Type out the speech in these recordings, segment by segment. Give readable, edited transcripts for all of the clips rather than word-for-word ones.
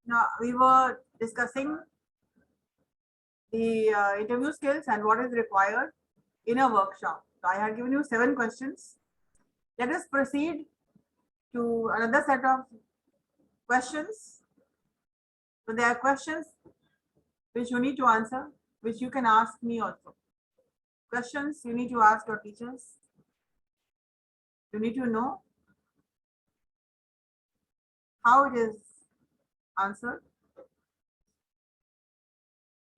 Now we were discussing the interview skills and what is required in a workshop. So I have given you 7 questions. Let us proceed to another set of questions. So there are questions which you need to answer, which you can ask me also. Questions you need to ask your teachers. You need to know how it is answered.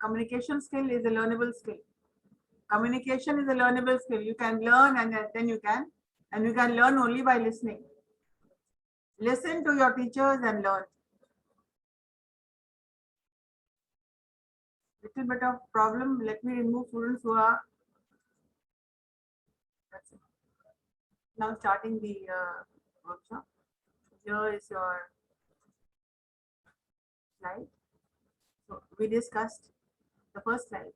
Communication skill is a learnable skill. Communication is a learnable skill. You can learn and then you can learn only by listening. Listen to your teachers and learn. Little bit of problem. Let me remove students who are now starting the workshop. Here is your slide. So we discussed the first slide,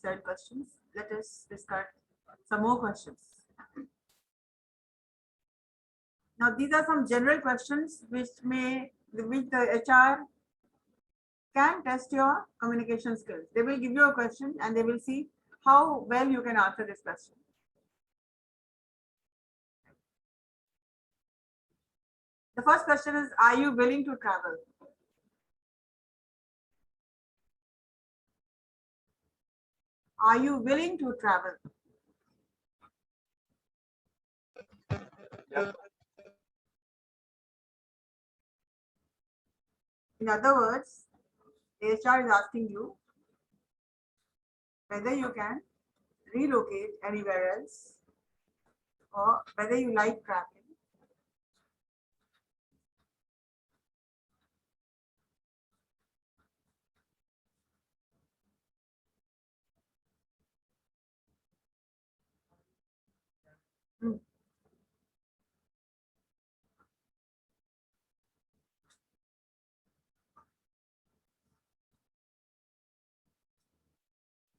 7 questions. Let us discuss some more questions. Now these are some general questions which the HR can test your communication skills. They will give you a question and they will see how well you can answer this question. The first question is, are you willing to travel? Are you willing to travel? Yeah. In other words, HR is asking you whether you can relocate anywhere else or whether you like traveling.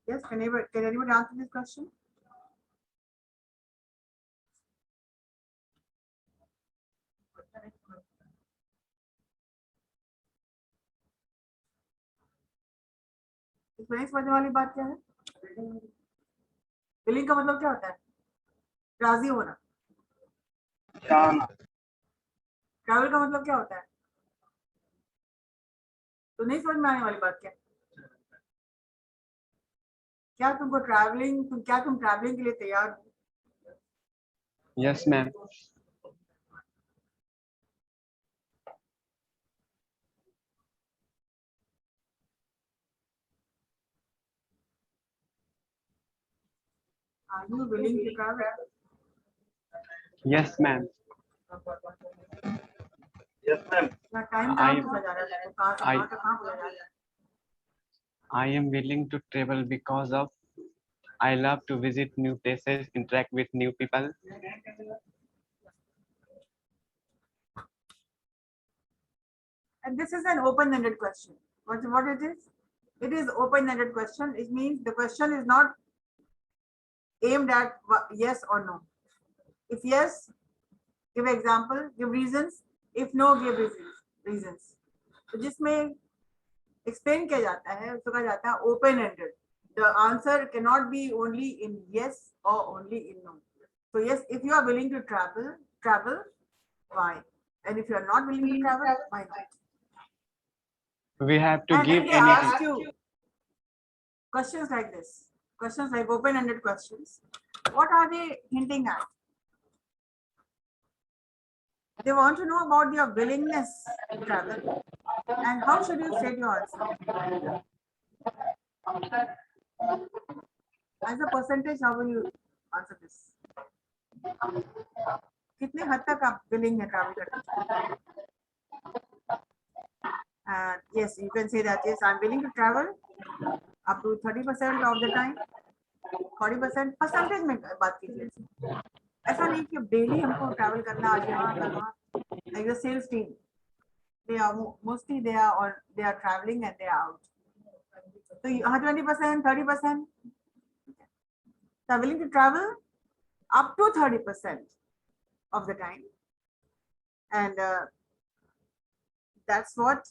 Yes, can anyone answer this question? इसमें समझने वाली बात क्या है? Willing का मतलब क्या होता है? राजी होना. चाहना. ट्रैवल का मतलब क्या होता है? तो नहीं समझ में आने वाली बात क्या? क्या तुम ट्रैवलिंग के लिए तैयार हो? Yes, ma'am. Are you willing to travel? Yes, ma'am. Yes, ma'am. Time कहाँ चला जा रहा है? कहाँ बोला जा रहा है? I am willing to travel because of I love to visit new places, interact with new people. And this is an open-ended question. What it is? It is open-ended question. It means the question is not aimed at yes or no. If yes, give example, give reasons. If no, give reasons. तो जिसमें explain किया जाता है उसको कहा जाता है open-ended. The answer cannot be only in yes or only in no. So yes, if you are willing to travel. Why? And if you are not willing to travel, why not? We have to And give if they anything. ask you questions like this, questions like open-ended questions, what are they hinting at? They want to know about your willingness to travel. And how should you state your answer? As a percentage, how will you answer this? कितने हद तक आप willing है travel करने? Yes, you can say that. Yes, I'm willing to travel up to 30% of the time. 40% percentage में बात कीजिए. ऐसा नहीं कि डेली हमको ट्रैवल करना आज यहाँ कल वहाँ. Like the sales team, they are mostly they are traveling and they are out. So 20%, 30%. They are willing to travel up to 30% of the time, and that's what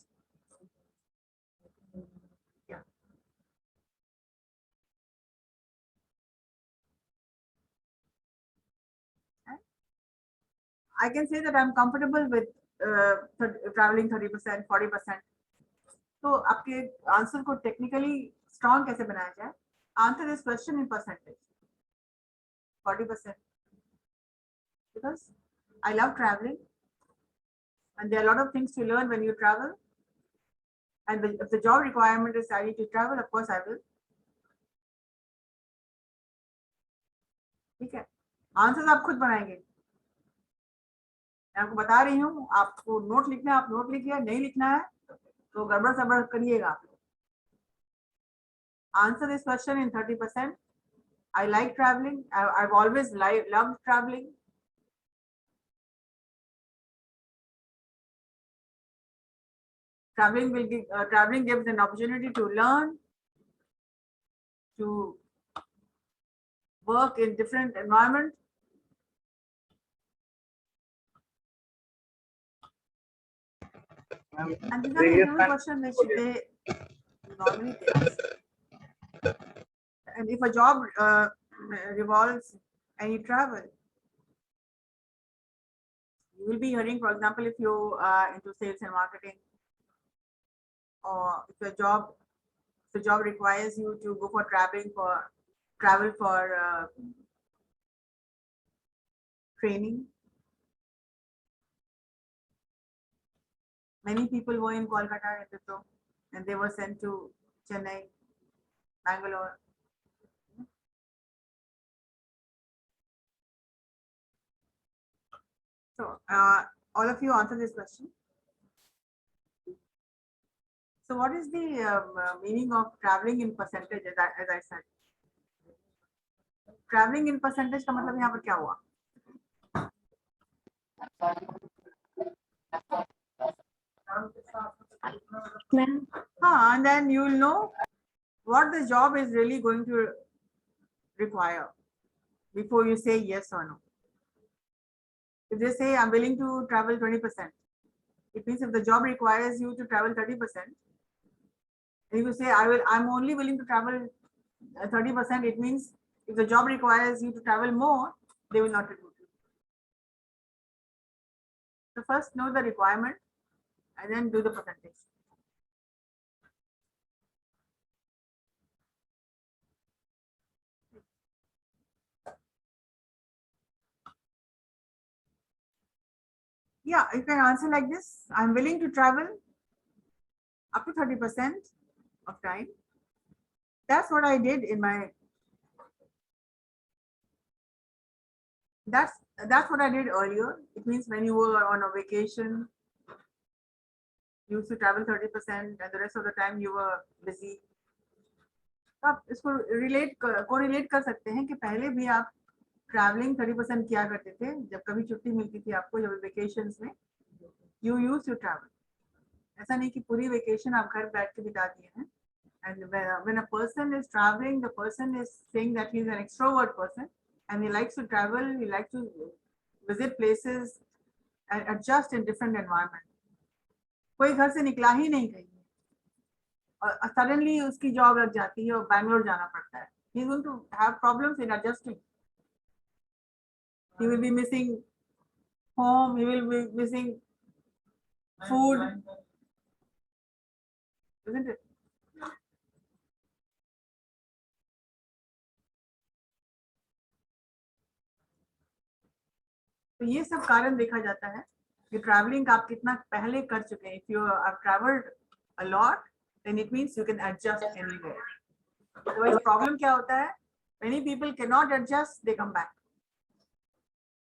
I can say that I'm comfortable with traveling 30%, 40%. तो आपके answer को technically strong कैसे बनाया जाए? Answer this question in percentage. 40%. Because I love traveling, and there are a lot of things to learn when you travel. And if the job requirement is I need to travel, of course I will. ठीक है, answer आप खुद बनाएंगे। मैं आपको बता रही हूँ, आपको नोट लिखना है, आप नोट लिखिए, नहीं लिखना है तो गड़बड़ सड़बड़ करिएगा आप। Answer this question in 30%. I like traveling. I've always loved traveling. Traveling gives an opportunity to learn, to work in different environment. And these are the interview questions which they normally ask. And if a job revolves any travel, you will be hearing, for example, if you are into sales and marketing, or if the job requires you to go for travel for training. Many people were in Kolkata and they were sent to Chennai, Bangalore. So all of you answer this question. So what is the meaning of traveling in percentage, as I said? Traveling in percentage का मतलब यहाँ पर क्या हुआ? And then you will know what the job is really going to require before you say yes or no. If they say I'm willing to travel 20%, it means if the job requires you to travel 30%, and if you say I'm only willing to travel 30%, it means if the job requires you to travel more, they will not recruit you. So first know the requirement and then do the percentage. Yeah, you can answer like this. I'm willing to travel up to 30% of time. That's what I did in my, that's what I did earlier. It means when you were on a vacation, you used to travel 30% and the rest of the time you were busy. तो आप इसको correlate कर सकते हैं कि पहले भी आप ट्रैवलिंग 30% किया करते थे, जब कभी छुट्टी मिलती थी आपको, जब वेकेशंस में यू यूज्ड टू ट्रैवल. ऐसा नहीं कि पूरी वेकेशन आप घर बैठ के बिता दिए हैं. And when a person is traveling, the person is saying that he's an extrovert person and he likes to travel, he likes to visit places and adjust in different environment. कोई घर से निकला ही नहीं कहीं और suddenly उसकी job लग जाती है और बैंगलोर जाना पड़ता है. He's going to have problems in adjusting. He will be missing home, he will be missing food, isn't it? तो ये सब कारण देखा जाता है कि ट्रैवलिंग आप कितना पहले कर चुके हैं. If you have traveled a lot, then it means you can adjust anywhere. Otherwise, problem क्या होता है? Many people cannot adjust, they come back.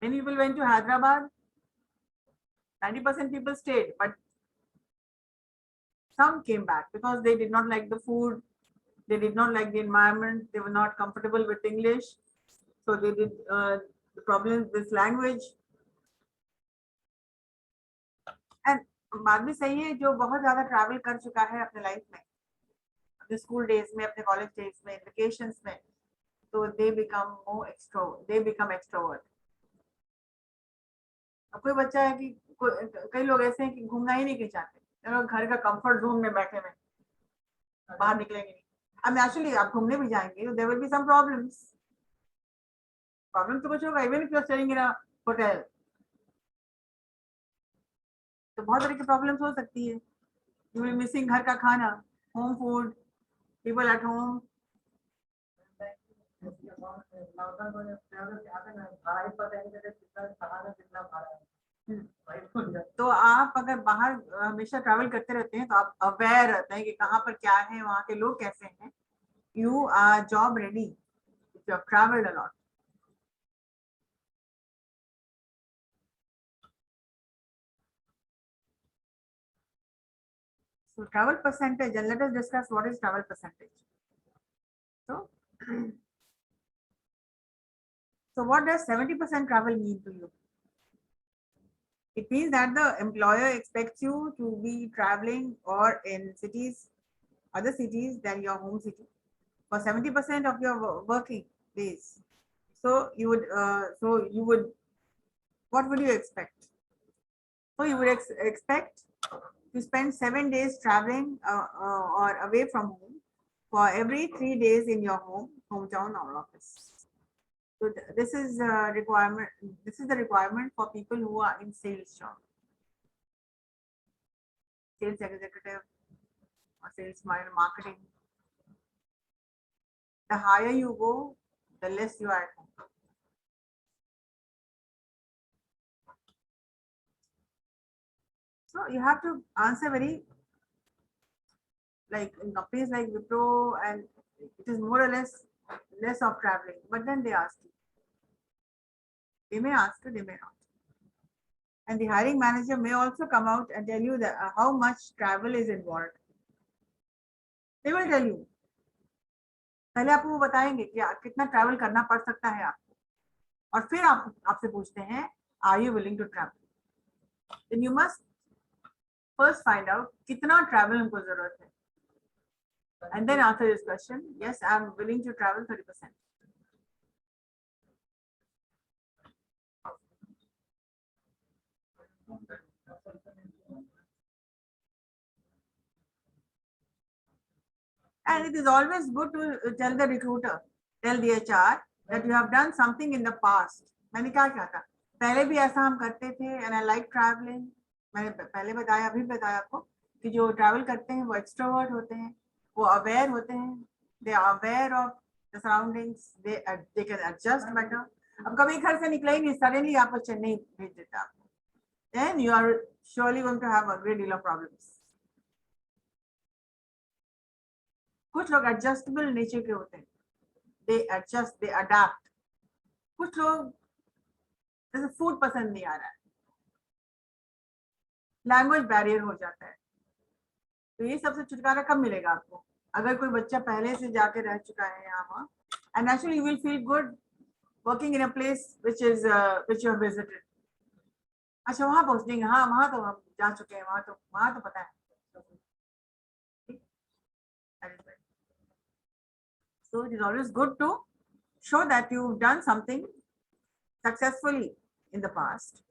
Many people went to Hyderabad. 90% people stayed, but some came back because they did not like the food, they did not like the environment, they were not comfortable with English, so they did the problem with language. And बात भी सही है, जो बहुत ज्यादा travel कर चुका है अपने लाइफ में, अपने स्कूल डेज में, अपने कॉलेज डेज में, वेकेशंस में, तो they become extrovert. अब कोई बच्चा है कि कई लोग ऐसे हैं कि घूमना ही नहीं चाहते, घर का कंफर्ट जोन में बैठे हुए, बाहर निकलेंगे नहीं. अब नेचुरली आप घूमने भी जाएंगे तो there will be some problems तो कुछ होगा. Even if you are staying in a hotel, तो बहुत तरह की प्रॉब्लम्स हो सकती है. यू विल मिसिंग घर का खाना, home food, people at home. तो आप अगर बाहर हमेशा ट्रैवल करते रहते हैं तो आप अवेयर रहते हैं कि कहाँ पर क्या है, वहाँ के लोग कैसे हैं. You are job ready if you have travelled a lot. So travel percentage, and let us discuss what is travel percentage. So, so what does 70% travel mean to you? It means that the employer expects you to be traveling or in cities, other cities than your home city for 70% of your working days. So you would, what would you expect? So you would expect to spend 7 days traveling or away from home for every 3 days in your hometown or office. So this is requirement. This is the requirement for people who are in sales job, sales executive or sales marketing. The higher you go, the less you are at home. So you have to answer very, like in companies like Wipro, and it is more or less of traveling. But then they ask you. They may ask you, they may not. And the hiring manager may also come out and tell you that how much travel is involved. They will tell you. पहले आपको वो बताएंगे कि कितना travel करना पड़ सकता है आपको, और फिर आपसे पूछते हैं are you willing to travel. Then you must first find out कितना ट्रैवल उनको जरूरत है, and then answer this question, yes I am willing to travel 30%. And it is always good to tell the recruiter, tell the HR that you have done something in the past. मैंने क्या किया था पहले भी ऐसा हम करते थे, and I like traveling. मैंने पहले बताया, अभी बताया आपको कि जो ट्रैवल करते हैं वो एक्सट्रोवर्ट होते हैं, वो अवेयर होते हैं, they are aware of the surroundings, they can adjust better. अब कभी घर से निकले ही नहीं, सडनली आपको चेन्नई भेज देता है, then you are surely going to have a great deal of problems. कुछ लोग एडजस्टेबल नेचर के होते हैं, दे एडजस्ट, दे अडैप्ट. कुछ लोग जैसे फूड पसंद नहीं आ रहा है, लैंग्वेज बैरियर हो जाता है, तो ये सबसे छुटकारा कब मिलेगा आपको? अगर कोई बच्चा पहले से जाके रह चुका है यहाँ वहाँ, and actually you will feel good working in a place which you have visited. अच्छा वहाँ पहुँचेंगे, हाँ वहाँ तो हम जा चुके हैं, वहाँ तो पता है. So it is always good to show that you've done something successfully in the past.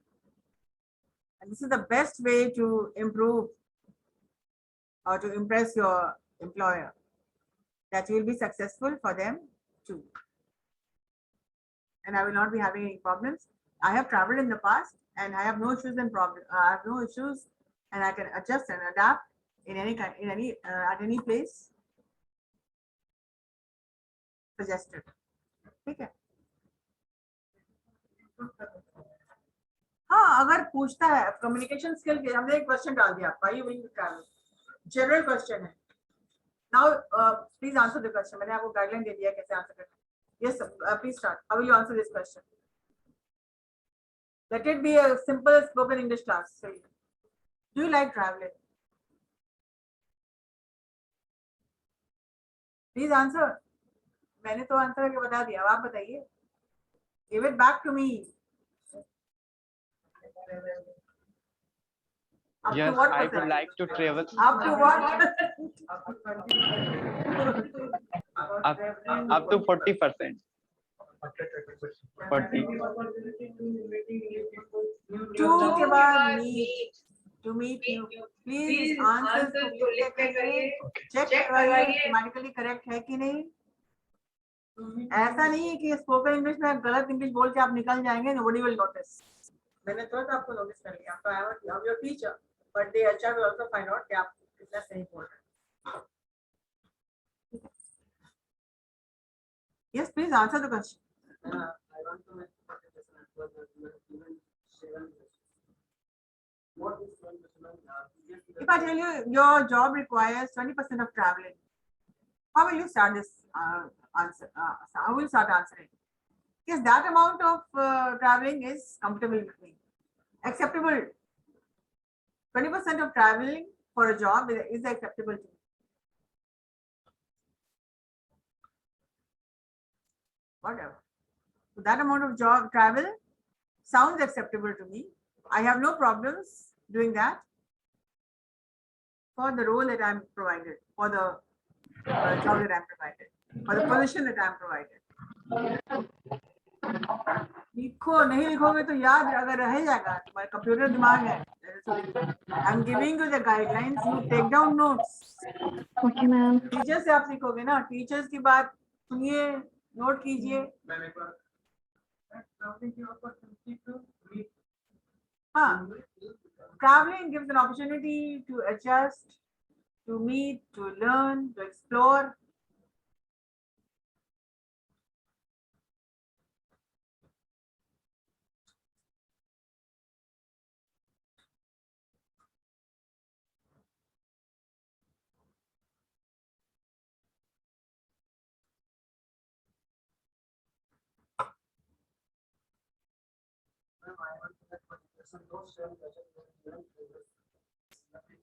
And this is the best way to improve or to impress your employer, that you will be successful for them too. And I will not be having any problems. I have traveled in the past and I have no issues and problems. I have no issues, and I can adjust and adapt in any kind, at any place suggested. ठीक है. हाँ अगर पूछता है communication skill के, हमने एक question डाल दिया आपका, you will travel, general question है. Now please answer the question. मैंने आपको गाइडलाइन दे दिया कैसे आंसर करना. Yes please start. How will you answer this question? Let it be a simple spoken English class. Do you like travelling? Please answer. मैंने तो answer करके बता दिया, आप बताइए. Give it back to me. Yes, I would like to travel. Up to what? Up to 40%. 40. To meet you. Please answers को check grammatically correct है कि नहीं. ऐसा नहीं है कि स्पोकन इंग्लिश में गलत इंग्लिश बोल के आप निकल जाएंगे, nobody will notice. मैंने तो आपको नोटिस कर लिया, तो I am your teacher. but the HR will also find out कि आप कितना सही बोल रहे हैं. Yes, please answer the question. I want to make a presentation as well as you have given 7 questions. What is 7 questions? If I tell you your job requires 20% of traveling, how will you start this answer? How will you start answering? Yes, that amount of traveling is comfortable with me, acceptable. 20% of traveling for a job is acceptable to me. Whatever. So that amount of job travel sounds acceptable to me. I have no problems doing that for the role that I'm provided, for the job that I'm provided, for the position that I'm provided. लिखो नहीं लिखोगे तो याद अगर रह जाएगा, तुम्हारा computer दिमाग है. I'm giving you the guidelines. You take down notes. Okay, ma'am. Teacher से आप सीखोगे ना, टीचर्स की बात सुनिए, नोट कीजिए. हाँ, traveling gives an opportunity to adjust, to meet, to learn, to explore.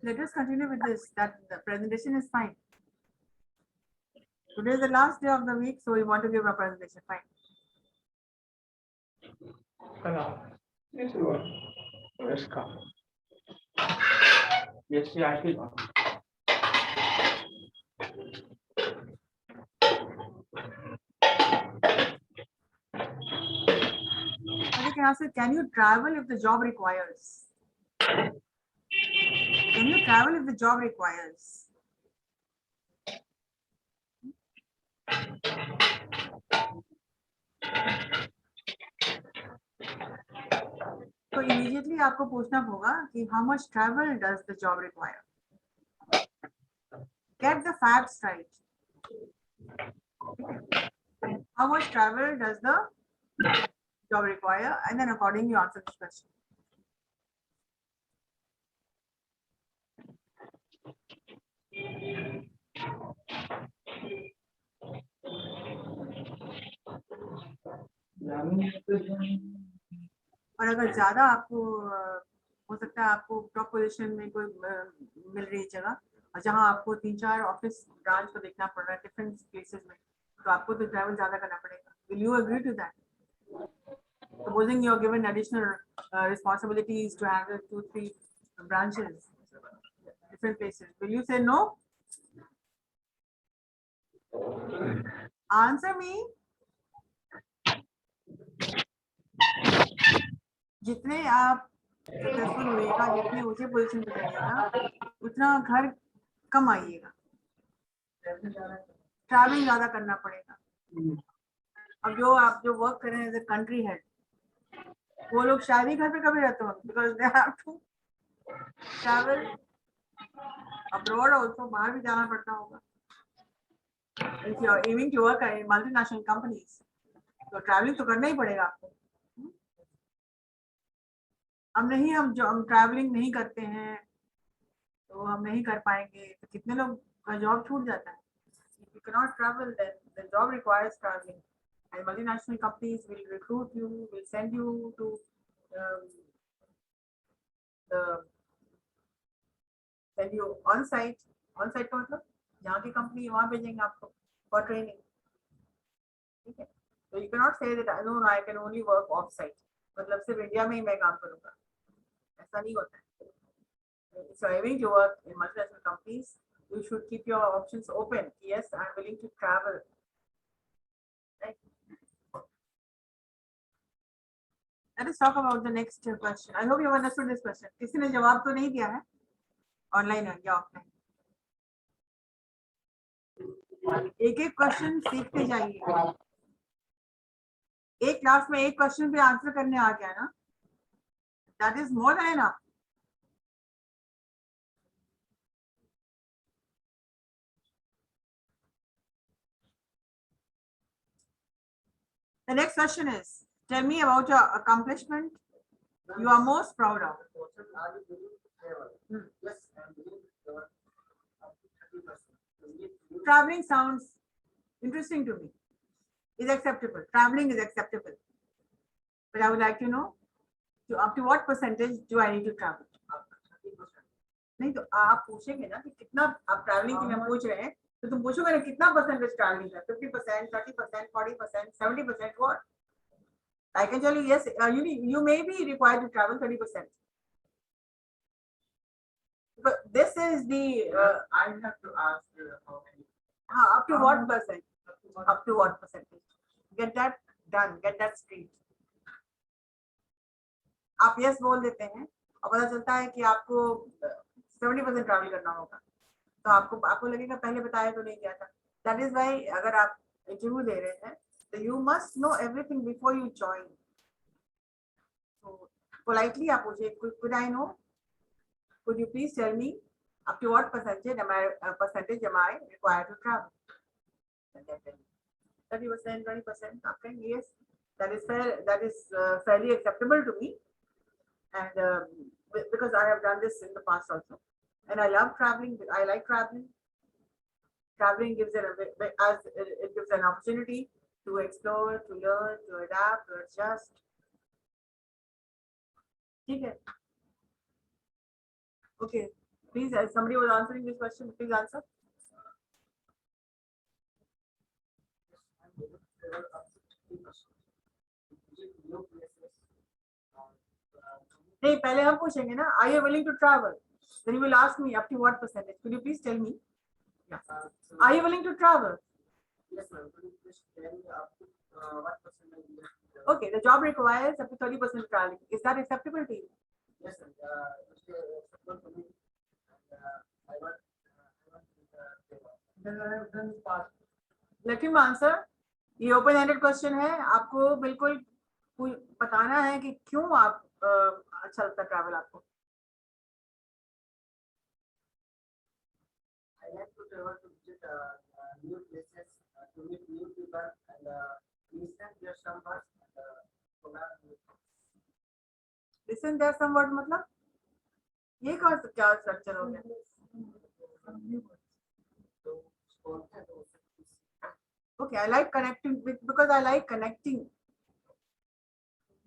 Let us continue with this. That the presentation is fine. Today is the last day of the week, so we want to give a presentation. Fine. Yes, yeah, I feel. Okay, can I ask you, can you travel if the job requires? Can you travel if the job requires? तो immediately आपको पूछना होगा कि how much travel does the job require? Get the facts right. How much travel does the job require? And then accordingly answer this question. और अगर ज्यादा आपको हो सकता है आपको टॉप पोजीशन में कोई मिल रही जगह और जहां आपको 3-4 ऑफिस ब्रांच को देखना पड़ रहा है डिफरेंट प्लेसेस में, तो आपको तो ट्रैवल ज्यादा करना पड़ेगा. Will you agree to that? Supposing you are given additional responsibilities to handle 2-3 branches, different places, will you say no? Answer me. जितने आप सक्सेसफुल होइएगा, जितने ऊंचे पोजीशन पे जाइएगा, उतना घर कम आइएगा, ट्रैवलिंग ज्यादा करना पड़ेगा. अब आप जो वर्क कर रहे हैं एज अ कंट्री हेड, वो लोग शायद ही घर पे कभी रहते होंगे, because they have to travel abroad also, बाहर भी जाना पड़ता होगा. If you are aiming to work in multinational companies, तो ट्रैवलिंग तो करना ही पड़ेगा आपको. हम ट्रैवलिंग नहीं करते हैं तो हम नहीं कर पाएंगे, तो कितने लोग का जॉब छूट जाता है. If you cannot travel, then the job requires traveling, and multinational companies will recruit you, will send you to send you on site. On site का मतलब जहाँ की कंपनी वहाँ भेजेंगे आपको for training. ठीक है, so you cannot say that no, I can only work off site. मतलब सिर्फ इंडिया में ही मैं काम करूँगा, ऐसा नहीं होता है. If you are aiming to work in multinational companies, you should keep your options open. Yes, I am willing to travel. Right? Let us talk about the next question. I hope you have understood this question. किसी ने जवाब तो नहीं दिया है? Online है या offline? एक एक क्वेश्चन सीखते जाइए. एक क्लास में एक क्वेश्चन पे आंसर करने आ गया ना, that is more than enough. The next question is, tell me about your accomplishment you are most proud of. The question, are you willing to travel? Hmm. Yes, I am willing to travel up to 30%. So we need to use Traveling sounds interesting to me. Is acceptable. Traveling is acceptable. But I would like to know, up to what percentage do I need to travel? up to 30%. नहीं तो आप पूछेंगे ना कि कितना आप travelling के लिए पूछ रहे हैं तो तुम पूछोगे ना कितना परसेंटेज ट्रैवलिंग है 50%, 30%, 40%, 70%, what? I can tell you yes, you may be required to travel 30%. But this is the I have to ask how many. up to what percent? Up to what percentage? Get that done, get that straight. आप yes बोल देते हैं और पता चलता है कि आपको 70% ट्रैवल करना होगा तो आपको लगेगा पहले बताया तो नहीं गया था. दैट इज वाई अगर आप इंटरव्यू दे रहे हैं तो you must know everything before you join. तो पोलाइटली आप पूछिए, could I know, could you please tell me up to what percentage am I required to travel? 30%, 20%. Okay, yes, that is fair. That is fairly acceptable to me. And because I have done this in the past also, and I love traveling. I like traveling. Traveling gives it gives an opportunity to explore, to learn, to adapt, to adjust. ठीक है. Okay, please. Somebody was answering this question. Please answer. I'm willing to travel up to 30%. Visit new places. नहीं पहले हम पूछेंगे ना, are you willing to travel? Then you will ask me up to what percentage. Could you please tell me? So Are you willing to travel? yes, ma'am. Could you please tell me up to what percentage you have to travel? Okay, the job requires up to 30% traveling. Is that acceptable to you? Yes, sir. It's acceptable to me. And I want to travel. Then I have done past. Let him answer. ये open ended question है. आपको बिल्कुल बताना है कि क्यों आप अच्छा लगता है ट्रैवल आपको. I like to travel to visit new places, to meet new people, and listen their some words and learn new things. Listen there some word मतलब ये कौन सा क्या स्ट्रक्चर हो गया? So, बोलते हैं तो उससे Okay, I like connecting because I like connecting.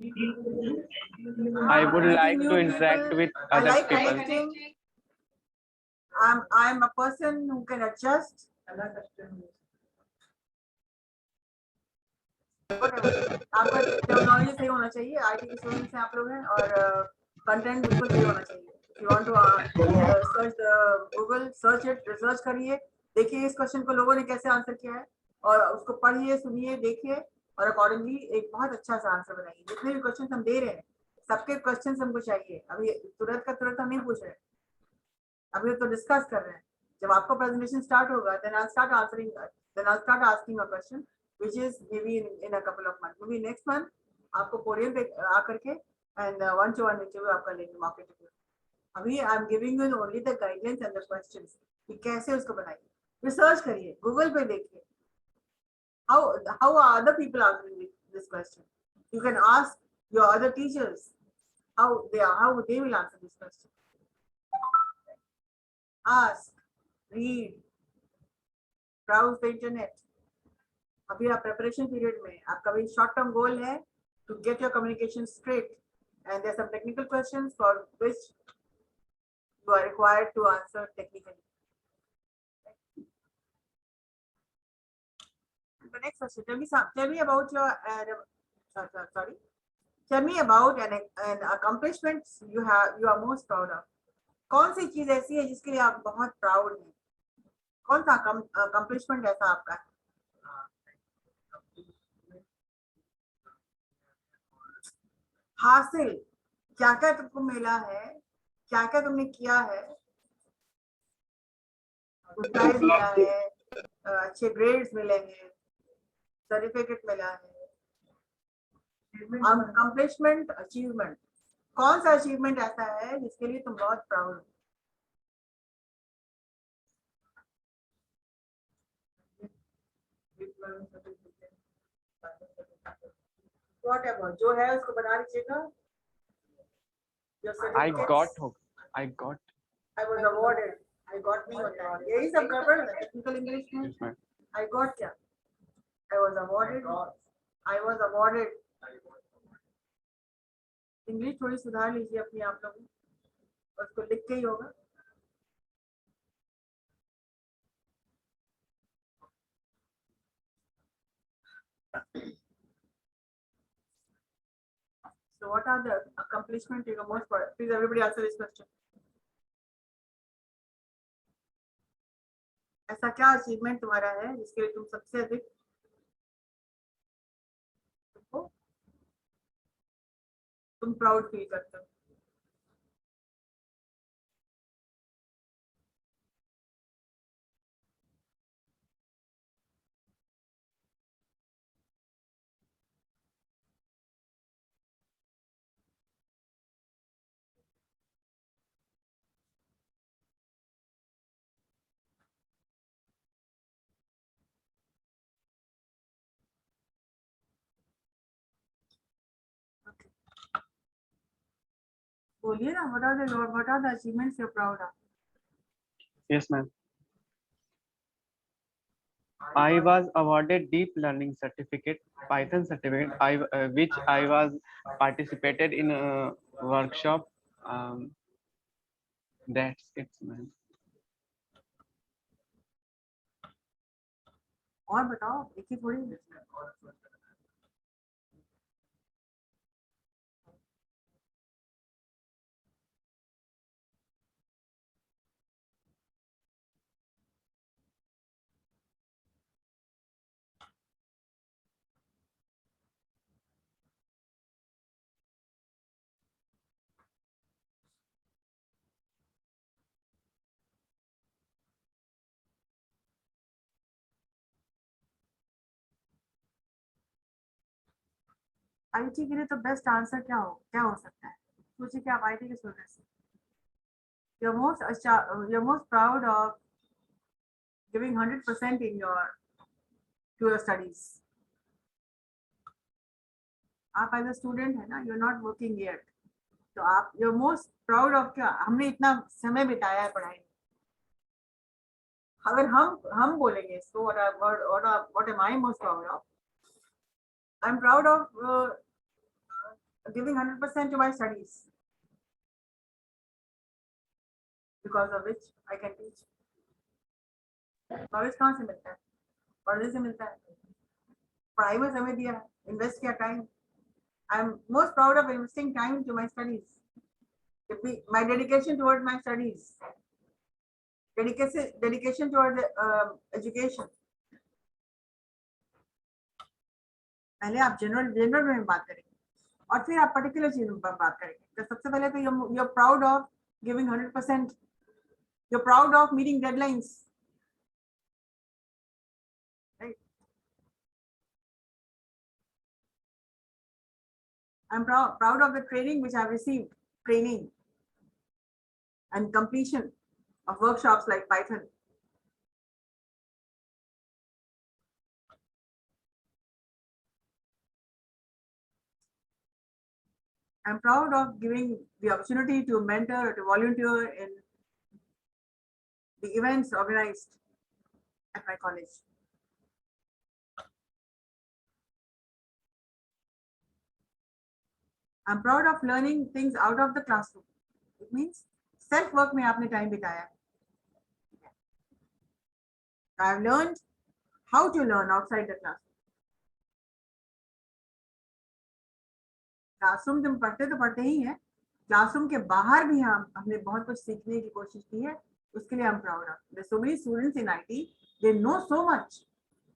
I would Meeting like new to interact people. with I other like people. connecting. I'm a person who can adjust. आपका टेक्नोलॉजी सही होना चाहिए. आईटी के students हैं आप लोग हैं और कंटेंट बिल्कुल सही होना चाहिए. If you want to search the Google, search it, research करिए, देखिए इस क्वेश्चन को लोगों ने कैसे आंसर किया है और उसको पढ़िए, सुनिए, देखिए और अकॉर्डिंगली एक बहुत अच्छा सा आंसर बनाइए. जितने भी क्वेश्चन हम दे रहे हैं सबके क्वेश्चन हमको चाहिए. अभी तुरंत का तुरंत हम नहीं पूछ रहे हैं, अभी तो डिस्कस कर रहे हैं. जब आपका प्रेजेंटेशन स्टार्ट होगा then I'll start answering, then I'll start asking a question which is maybe in a couple of months, maybe next month आपको पोडियम पे आकर के and one-to-one इंटरव्यू आपका लेंगे मौके पे. अभी I am giving you only the guidelines and the questions कि कैसे उसको बनाइए. रिसर्च करिए, गूगल पे देखिए how are other people answering this question. You can ask your other teachers how they will answer this question. Ask, read, browse the internet. अभी आप preparation period में आपका भी शॉर्ट टर्म गोल है to get your communication straight, and there's some technical questions for which you are required to answer technically. The next question, tell me about your tell me about an accomplishment you are most proud of. कौन सी चीज ऐसी है जिसके लिए आप बहुत proud हैं? कौन सा accomplishment ऐसा आपका है? हासिल क्या क्या तुमको मिला है, क्या क्या तुमने किया है? प्राइज मिला है, अच्छे ग्रेड्स मिले हैं, सर्टिफिकेट मिला है. अकम्प्लिशमेंट, अचीवमेंट, कौन सा अचीवमेंट ऐसा है जिसके लिए तुम बहुत प्राउड हो? whatever जो है उसको बना लीजिएगा. Your I certificates. got hooked. I got. I was awarded. I got नहीं होता है. यही सब गड़बड़ है टेक्निकल इंग्लिश में. Yes, ma'am. I got क्या? I was awarded. I was awarded. English थोड़ी सुधार लीजिए अपने आप लोग. और उसको लिख के ही होगा. So what are the accomplishments you are most proud of? Please everybody answer this question. ऐसा क्या अचीवमेंट तुम्हारा है जिसके लिए तुम सबसे अधिक तुम प्राउड फील करते हो? बोलिए ना. What are the achievements you're proud of? Yes, ma'am. I was awarded deep learning certificate, Python certificate, which I was participated in a workshop. That's it, ma'am. और बताओ. एक ही थोड़ी. आईटी के लिए तो बेस्ट आंसर क्या हो सकता है? सोचिए कि आप आईटी के स्टूडेंट हैं. You're most proud of giving 100% in your studies. आप एज अ स्टूडेंट है ना. you're not working yet. तो आप you're most proud of क्या? हमने इतना समय बिताया है पढ़ाई में. अगर हम बोलेंगे इसको what am I most proud of? I'm proud of giving 100% to my studies, because of which I can teach. Knowledge कहाँ से मिलता है? पढ़ने से मिलता है. पढ़ाई में समय दिया, इन्वेस्ट किया time. I am most proud of investing time to my studies. My dedication towards my studies, dedication towards education. पहले आप जनरल में बात करेंगे और फिर आप पर्टिकुलर चीजों पर बात करेंगे. तो सबसे पहले तो you're proud of giving 100%. You're proud of meeting deadlines. Right? I'm proud of the training which I've received. Training and completion of workshops like Python. I'm proud of giving the opportunity to mentor or to volunteer in the events organized at my college. I'm proud of learning things out of the classroom. It means self work में आपने time बिताया. I've learned how to learn outside the classroom. Classroom तुम पढ़ते तो पढ़ते ही हैं. Classroom के बाहर भी हमने बहुत कुछ सीखने की कोशिश की है. उसके लिए हम proud of. There's so many students in IT, they know so much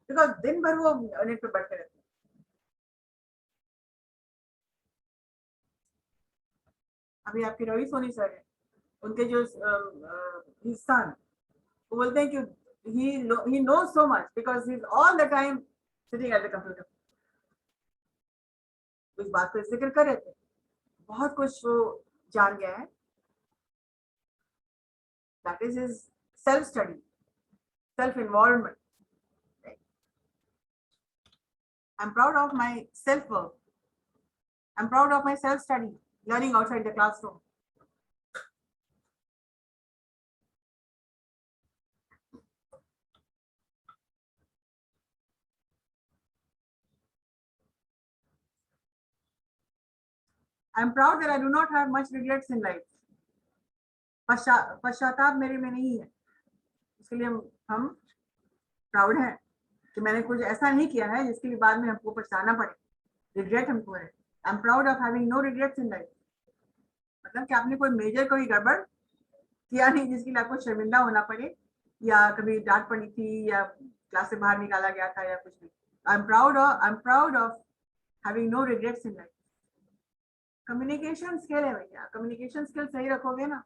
because दिन भर वो नेट पे बैठे रहते हैं. अभी आपके रवि सोनी सर है, उनके जो हिस्सा वो बोलते हैं कि he knows so much because he's all the time sitting at the computer. इस बात को जिक्र कर रहे थे. बहुत कुछ वो जान गया है. That is his self study, self involvement. I'm proud of my self-work. I'm proud of my self-study, learning outside the classroom. I'm proud that I do not have much regrets in life. पश्चाताप मेरे में नहीं है, इसके लिए हम proud हैं कि मैंने कुछ ऐसा नहीं किया है जिसके लिए बाद में हमको पछताना पड़े, रिग्रेट हमको है. I am proud of having no regrets in life. मतलब कि आपने कोई मेजर कोई गड़बड़ किया नहीं जिसके लिए आपको शर्मिंदा होना पड़े, या कभी डांट पड़ी थी, या क्लास से बाहर निकाला गया था, या कुछ भी. I am proud of having no regrets in life. Communication skill है भैया, कम्युनिकेशन स्किल सही रखोगे ना,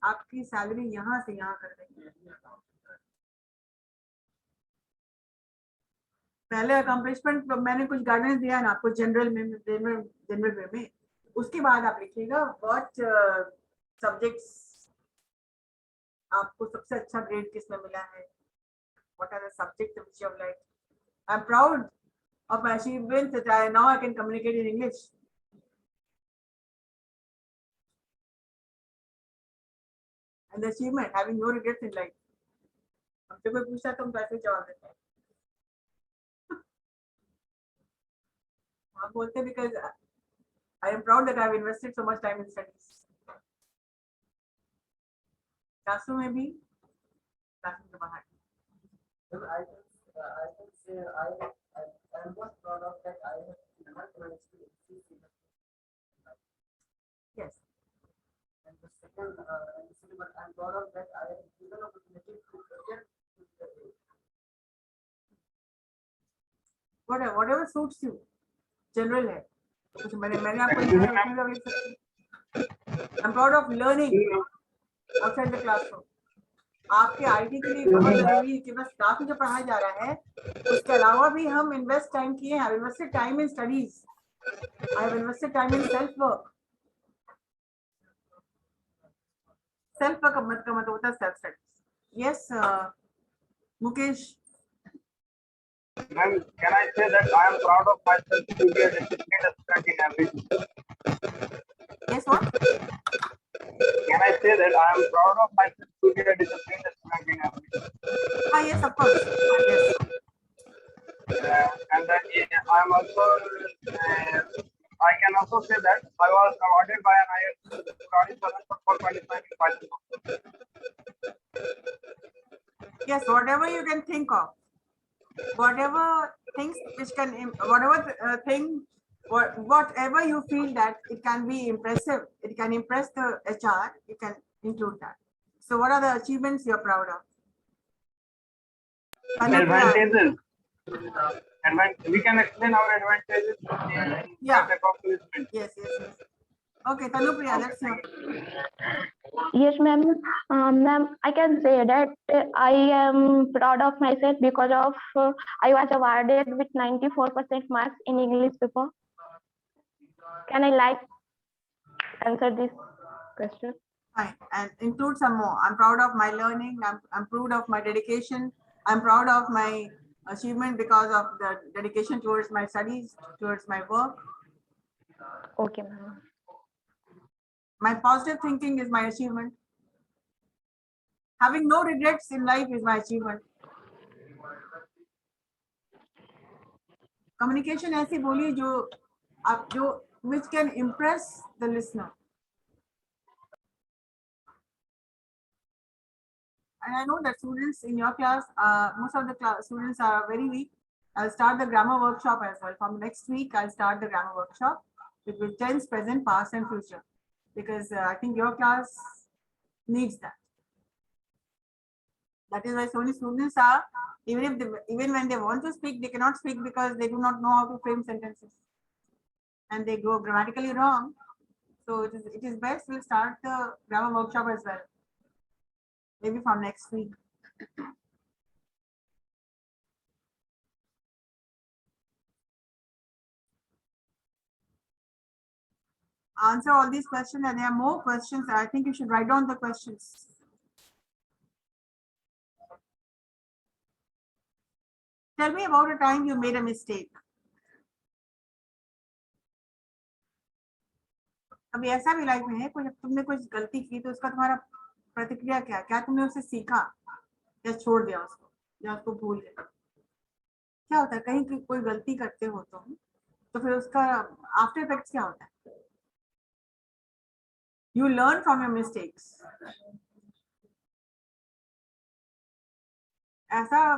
आपकी सैलरी यहाँ से यहाँ कर देंगे. पहले अकम्पलिशमेंट मैंने कुछ गाइडेंस दिया ना आपको जनरल वे में, उसके बाद आप लिखिएगा व्हाट सब्जेक्ट्स आपको सबसे अच्छा ग्रेड किसमें मिला है, what are the subjects which you have like. I am proud of my achievements that now I can communicate in English. And the achievement, having no regrets in life. हमसे कोई पूछता तो हम कैसे जवाब देते हैं? आप बोलते because I am proud that I have invested so much time in studies. Classroom में भी, क्लासरूम के बाहर. I can say I am most proud of that I have not managed to exceed the. Yes. And the second, I'm proud of that I have given opportunity to present to the world. Whatever suits you. General है. कुछ मैंने आपको लिखा है उसमें भी लिख सकते हैं. I'm proud of learning outside the classroom. आपके आईटी के लिए बहुत जरूरी है कि बस काफी जो पढ़ाया जा रहा है उसके अलावा भी हम इन्वेस्ट टाइम किए हैं. Invested time in studies, I have invested time in self work. Self work का मतलब होता है self studies. Yes Mukesh. Ma'am, can I say that I am proud of myself to be a disciplined student in everything? Yes, what? Can I say that I am proud of myself to be a disciplined student in everything? Yes, of course. Yes. And then I am also, I can also say that I was awarded by an IIT Study for qualifying in Python. Yes, whatever you can think of, whatever things which can, whatever you feel that it can be impressive, it can impress the HR, you can include that. So what are the achievements you're proud of? Advantages. We can explain our advantages. Yeah. Accomplishment. Yes. Okay, Tanupriya, let's hear. Yes, ma'am. Ma'am, I can say that I am proud of myself because of I was awarded with 94% marks in English paper. Can I answer this question? Fine, and include some more. I'm proud of my learning. I'm proud of my dedication. I'm proud of my achievement because of the dedication towards my studies, towards my work. Okay, ma'am. My positive thinking is my achievement. Having no regrets in life is my achievement. Communication ऐसी बोलिए जो which can impress the listener. And I know that students in your class, most of the students are very weak. I'll start the grammar workshop as well. From next week, I'll start the grammar workshop with tense, present, past, and future, because I think your class needs that. That is why so many students are, even when they want to speak, they cannot speak because they do not know how to frame sentences, and they go grammatically wrong. So it is best we'll start the grammar workshop as well, maybe from next week. Answer all these questions, and there are more questions. I think you should write down the questions. Tell me about a time you made a mistake. अभी ऐसा भी life में है कोई, तुमने कुछ गलती की तो उसका तुम्हारा प्रतिक्रिया क्या है? क्या तुमने उससे सीखा या छोड़ दिया उसको या उसको भूल गए? क्या होता है कहीं कोई गलती करते हो तुम तो फिर उसका आफ्टर इफेक्ट्स क्या होता है? You learn from your mistakes. ऐसा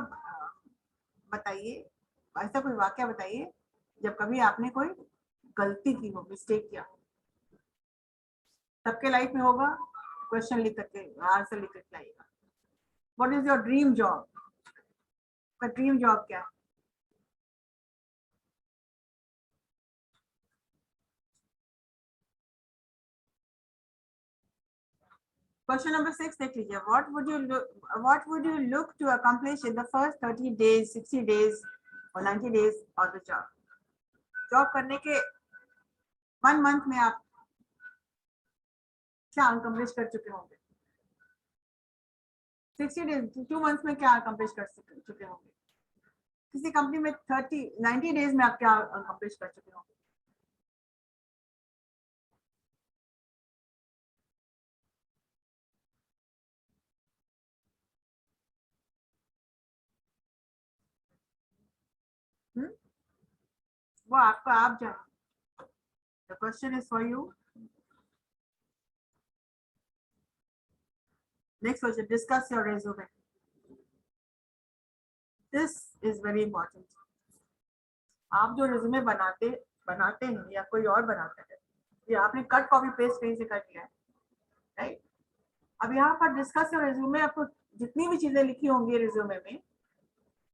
बताइए, ऐसा कोई वाक्य बताइए जब कभी आपने कोई गलती की हो, मिस्टेक किया। सबके लाइफ में होगा, क्वेश्चन लिख करके आंसर लिख करके आइएगा। What is your dream job? का ड्रीम जॉब क्या है? Question number 6 देख लीजिए। What would you look to accomplish in the first 30 days, 60 days or 90 days of the job? Job करने के 1 month में आप क्या अकम्प्लिश कर चुके होंगे? 60 days, 2 months में क्या अकम्प्लिश कर चुके होंगे? किसी कंपनी में 90 days में आप क्या अकम्प्लिश कर चुके होंगे? वो आपका आप जाने। The question is for you. Next question, discuss your resume. This is very important. आप जो resume बनाते हैं या कोई और बनाता है, ये आपने कट कॉपी पेस्ट कहीं से कर लिया है, राइट? अब यहाँ पर डिस्कस योर resume, आपको जितनी भी चीजें लिखी होंगी resume में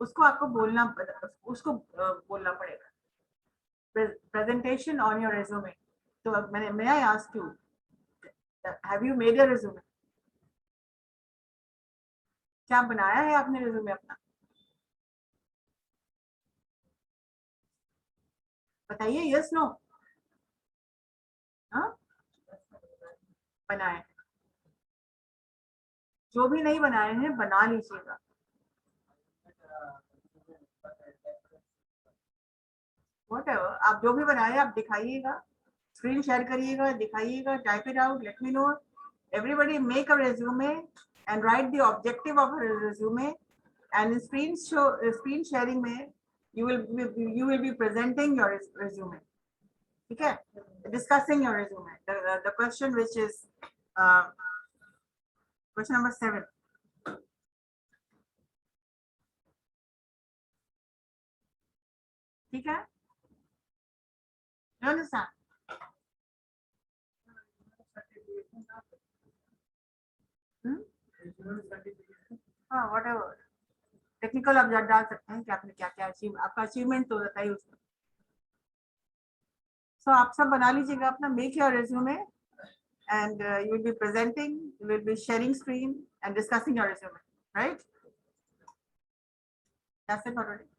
उसको आपको बोलना पड़ेगा। Presentation on your resume. तो अब may I ask you, have you made a resume? क्या बनाया है आपने resume अपना? बताइए, yes no? हाँ, बनाए। जो भी नहीं बनाए हैं बना लीजिएगा। Whatever, आप जो भी बनाए आप दिखाइएगा, स्क्रीन शेयर करिएगा, दिखाइएगा, type it out, let me know. Everybody make a resume and write the objective of a resume, and in screen sharing में you will be presenting your resume. ठीक है? Discussing your resume. The question which is question number 7. ठीक है? You understand? हाँ, whatever. Technical आप डाल सकते हैं कि आपने क्या क्या अचीव, आपका अचीवमेंट तो बताइए उसमें। सो आप सब बना लीजिएगा अपना, make your resume and you will be presenting, you will be sharing screen and discussing your resume, right? That's it for today.